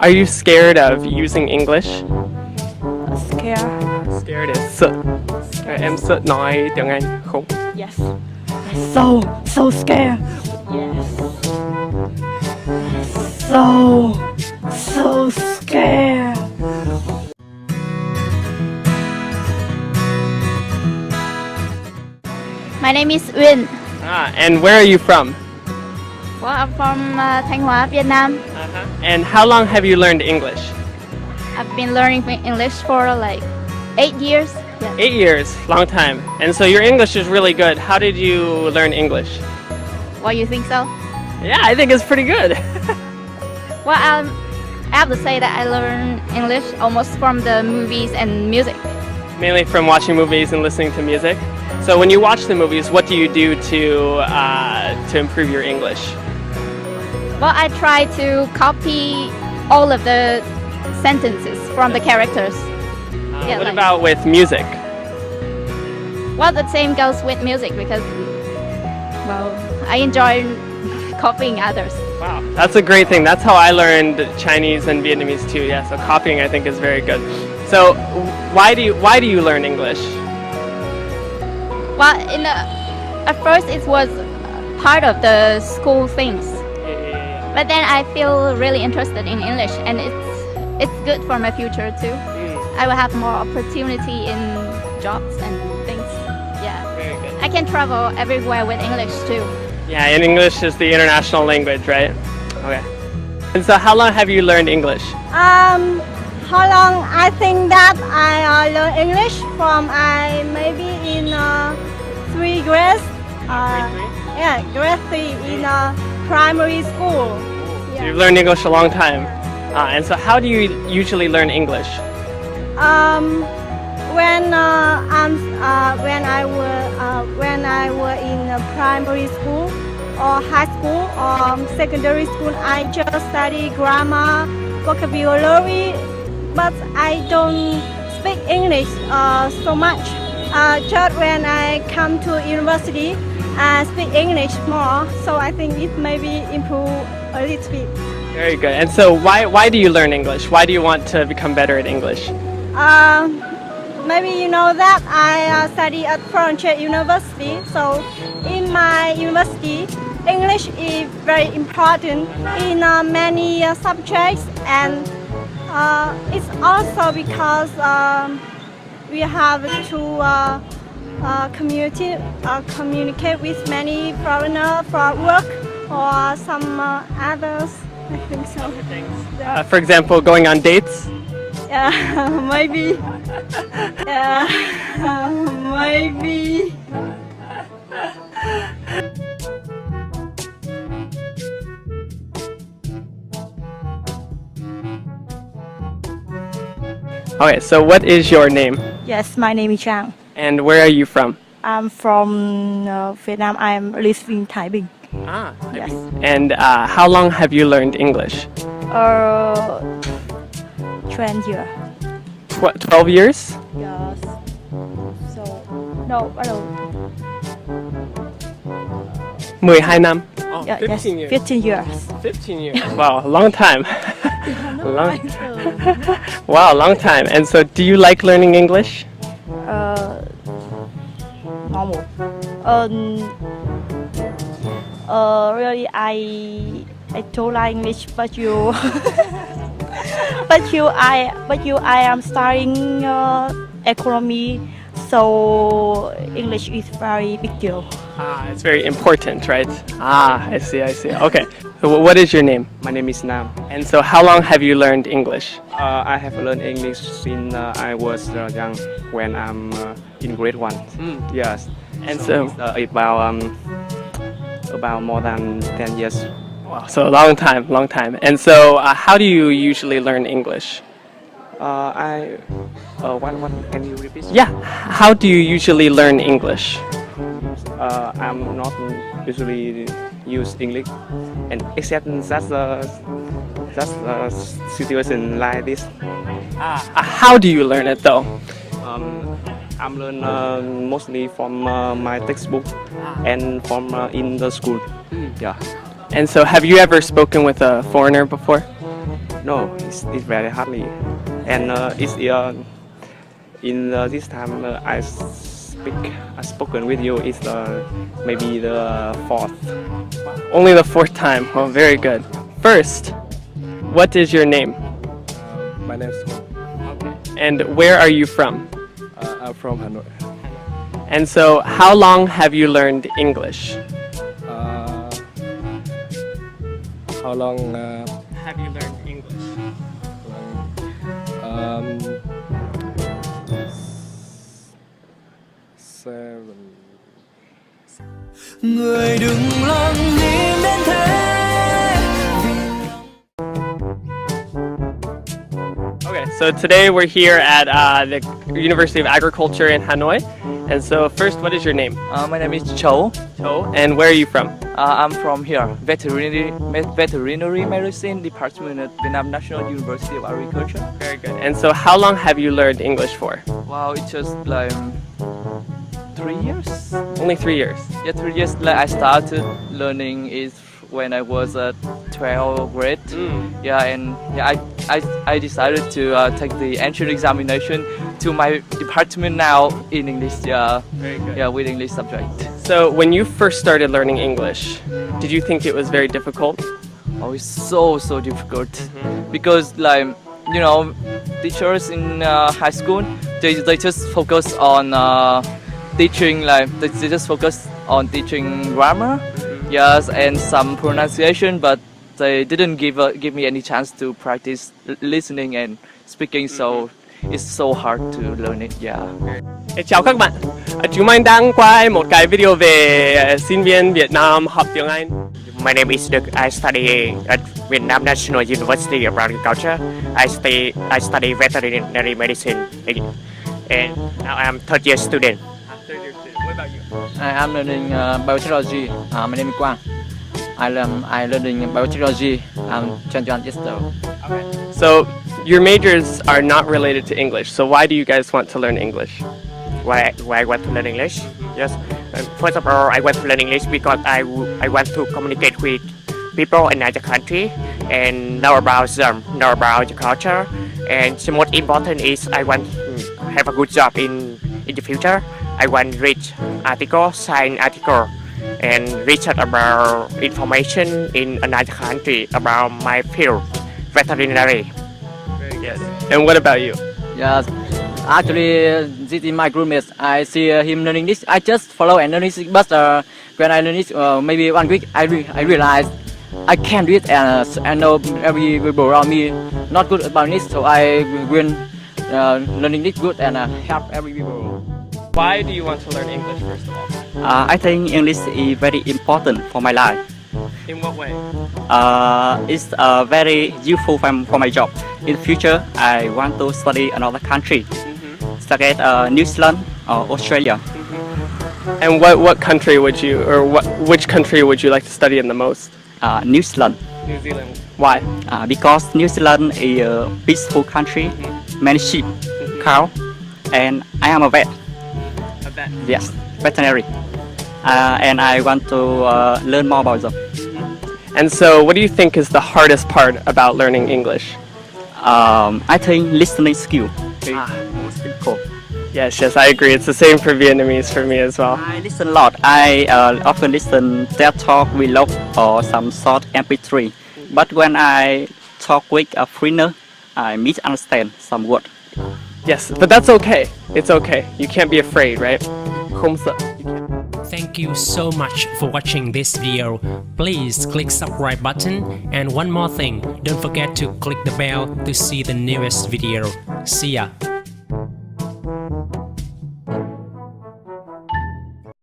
Are you scared of using English? Scared. Scared is sợ. Em sợ nói tiếng Anh không? Yes. So scared. Yes. So scared. My name is Uyên. And where are you from? Well, I'm from Thanh Hóa, Vietnam. And how long have you learned English? I've been learning English for like 8 years. Yeah. 8 years, long time. And so your English is really good. How did you learn English? Well, you think so? Yeah, I think it's pretty good. Well, I have to say that I learned English almost from the movies and music. Mainly from watching movies and listening to music. So when you watch the movies, what do you do to improve your English? Well, I try to copy all of the sentences from the characters. Yeah, What like- about with music? Well, the same goes with music because, well, I enjoy copying others. Wow, that's a great thing. That's how I learned Chinese and Vietnamese too. Yeah, so copying I think is very good. So why do you learn English? Well, at first it was part of the school things, but then I feel really interested in English, and it's good for my future too. I will have more opportunity in jobs and things. Yeah, Very good. I can travel everywhere with English too. Yeah, and English is the international language, right? Okay. And so how long have you learned English? How long? I think that I learn English from I maybe in 3 grades. Yeah, grade 3 in primary school. So you've learned English a long time. And so how do you usually learn English? When I were in primary school or high school or secondary school, I just study grammar, vocabulary, but I don't speak English so much. Just when I come to university, I speak English more. So I think it maybe improve a little bit. Very good. And so why do you learn English? Why do you want to become better at English? Maybe you know that I study at Frontier University. So in my university, English is very important in many subjects, and it's also because we have to communicate with many foreigners for work or some others. I think so. For example, going on dates? Yeah, maybe. Yeah, maybe. Okay, so what is your name? Yes, my name is Trang. And where are you from? I'm from Vietnam. I'm living in Thái Bình. Yes. And how long have you learned English? 12 years. 12 years? Yes. So, no, bắt đầu. 12 năm. Oh, Yeah, 15 yes, years. 15 years. 15 years. Wow, a long time. Wow, long time. And so do you like learning English? Normal. Really, I don't like English, but you, I am studying economy, so English is very big deal. It's very important, right? I see. Okay. So what is your name? My name is Nam. And so how long have you learned English? I have learned English since I was young, when I'm in grade 1. Yes. And It's about more than 10 years. wow, so a long time. And so how do you usually learn English? What can you repeat? Yeah, how do you usually learn English? I'm not usually use English, and except that's the situation like this. How do you learn it though? I'm learn mostly from my textbook and from in the school. Yeah. And so have you ever spoken with a foreigner before? No, it's very hardly. And it's in this time I spoken with you is maybe the fourth. Only the fourth time. Oh, very good. First, what is your name? My name is Thuận. And where are you from? I'm from Hanoi. And so, how long have you learned English? How long? Have you learned English? Seven. Người đừng lặng im đến thế. Okay, so today we're here at the University of Agriculture in Hanoi. And so, first, what is your name? My name is Cho. And where are you from? I'm from here, veterinary medicine department at Vietnam National University of Agriculture. Very good. And so, how long have you learned English for? Wow, it's just like 3 years. Only 3 years. Yeah, 3 years. Like I started learning is when I was at 12th grade. Yeah, and yeah, I decided to take the entrance examination to my department now in English. Yeah, Very good. yeah, with English subject. So, when you first started learning English, did you think it was very difficult? Oh, it's so difficult because like teachers in high school they just focus on teaching they just focus on teaching grammar, yes, and some pronunciation, but they didn't give me any chance to practice listening and speaking. So it's so hard to learn it. Yeah. Chào các bạn. Chúng mình đang quay một cái video về sinh viên Việt Nam học tiếng Anh. My name is Đức. I study at Vietnam National University of Agriculture. I study veterinary medicine, and now I'm third year student. Third year student. What about you? I am learning biotechnology. My name is Quang. I learning biotechnology. I'm 21 years old. Okay. So your majors are not related to English. So why do you guys want to learn English? Why I want to learn English? Yes. First of all, I want to learn English because I want to communicate with people in another country and know about them, know about the culture. And the most important is I want to have a good job in the future. I want to read article, science article, and research about information in another country about my field, veterinary. Very good. And what about you? Yes. Actually, this is my groupmates. I see him learning this. I just follow and learn this. But when I learn this, maybe 1 week, I realize I can't do it, and I know every people around me not good about this. So I will learning this good and help every people. Why do you want to learn English first of all? I think English is very important for my life. In what way? It's very useful for my job. In the future, I want to study another country, such as New Zealand or Australia. And what country would you, or which country would you like to study in the most? New Zealand. New Zealand. Why? Because New Zealand is a peaceful country, many sheep, cow, and I am a vet. A vet. Yes, veterinary. And I want to learn more about them. And so, what do you think is the hardest part about learning English? I think listening skill. Most difficult. Yes, I agree. It's the same for Vietnamese for me as well. I listen a lot. I often listen TED Talk, vlog, or some short MP3. But when I talk with a foreigner, I misunderstand some word. Yes, but that's okay. It's okay. You can't be afraid, right? Không sợ. Thank you so much for watching this video. Please click subscribe button, and one more thing, don't forget to click the bell to see the newest video. See ya!